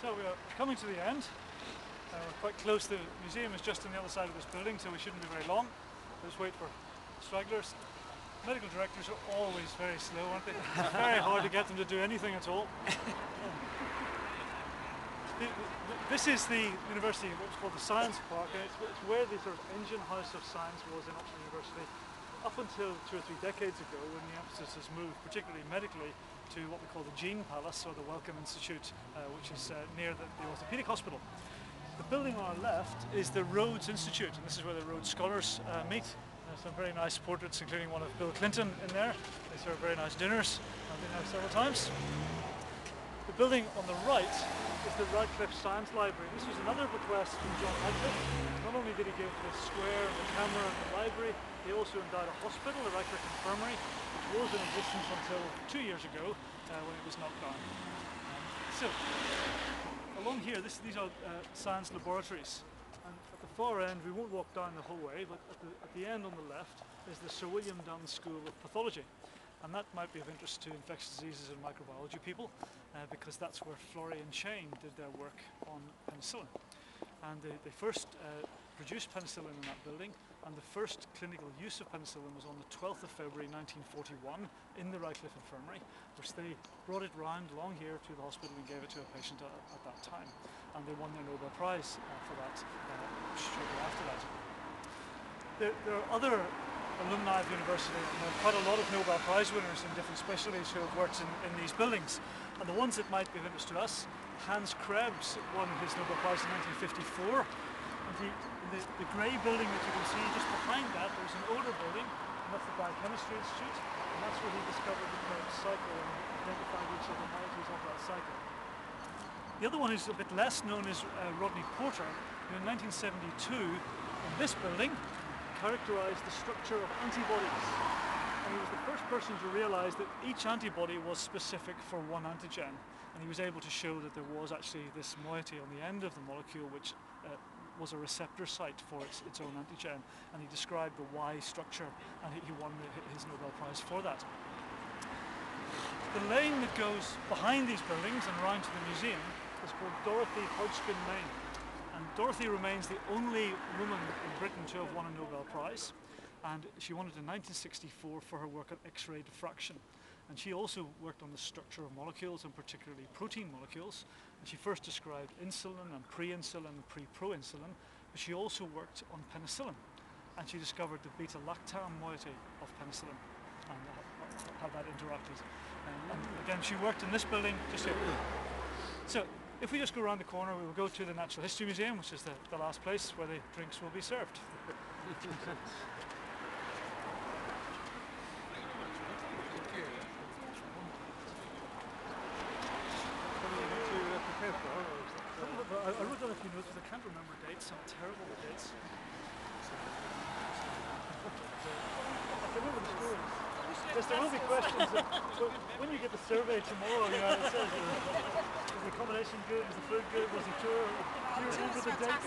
So we are coming to the end. We're quite close. The museum is just on the other side of this building, so we shouldn't be very long. Just wait for stragglers. Medical directors are always very slow, aren't they? It's very hard to get them to do anything at all. This is the university, what's called the Science Park, and it's where the sort of engine house of science was in Oxford University up until 2 or 3 decades ago, when the emphasis has moved, particularly medically, to what we call the Gene Palace, or the Wellcome Institute, which is near the Orthopedic Hospital. The building on our left is the Rhodes Institute, and this is where the Rhodes Scholars meet. There's some very nice portraits, including one of Bill Clinton in there. They serve very nice dinners. I've been there several times. The building on the right is the Radcliffe Science Library. This was another bequest from John Radcliffe. Not only did he give the square, the camera and the library, he also endowed a hospital, the Radcliffe Infirmary, which was in existence until 2 years ago when it was knocked down. So, along here, these are science laboratories. And at the far end, we won't walk down the whole way, but at the end on the left is the Sir William Dunn School of Pathology. And that might be of interest to infectious diseases and microbiology people, because that's where Florey and Chain did their work on penicillin. And they first produced penicillin in that building, and the first clinical use of penicillin was on the 12th of February 1941 in the Radcliffe Infirmary, which they brought it round along here to the hospital and gave it to a patient at that time. And they won their Nobel Prize for that shortly after that. There are other alumni of the university, and there are quite a lot of Nobel Prize winners in different specialties who have worked in these buildings. And the ones that might be of interest to us, Hans Krebs won his Nobel Prize in 1954. And the grey building that you can see just behind that, there's an older building, and that's the Biochemistry Institute, and that's where he discovered the Krebs cycle and identified each of the molecules of that cycle. The other one who's a bit less known is Rodney Porter, who in 1972, in this building, characterized the structure of antibodies. And he was the first person to realize that each antibody was specific for one antigen. And he was able to show that there was actually this moiety on the end of the molecule which was a receptor site for its own antigen. And he described the Y structure, and he won his Nobel Prize for that. The lane that goes behind these buildings and around to the museum is called Dorothy Hodgkin Lane. And Dorothy remains the only woman in Britain to have won a Nobel Prize, and she won it in 1964 for her work on X-ray diffraction. And she also worked on the structure of molecules, and particularly protein molecules. And she first described insulin and pre-insulin and pre-proinsulin, but she also worked on penicillin. And she discovered the beta-lactam moiety of penicillin and how that interacted. And again, she worked in this building just here. So, if we just go around the corner, we will go to the Natural History Museum, which is the last place where the drinks will be served. I wrote down a few notes, but I can't remember dates. I'm terrible with dates. I can remember the stories. Yes, there will be questions. But when you get the survey tomorrow, you know, it says, was the accommodation good? Was the food good? Was the tour? Do you remember the date?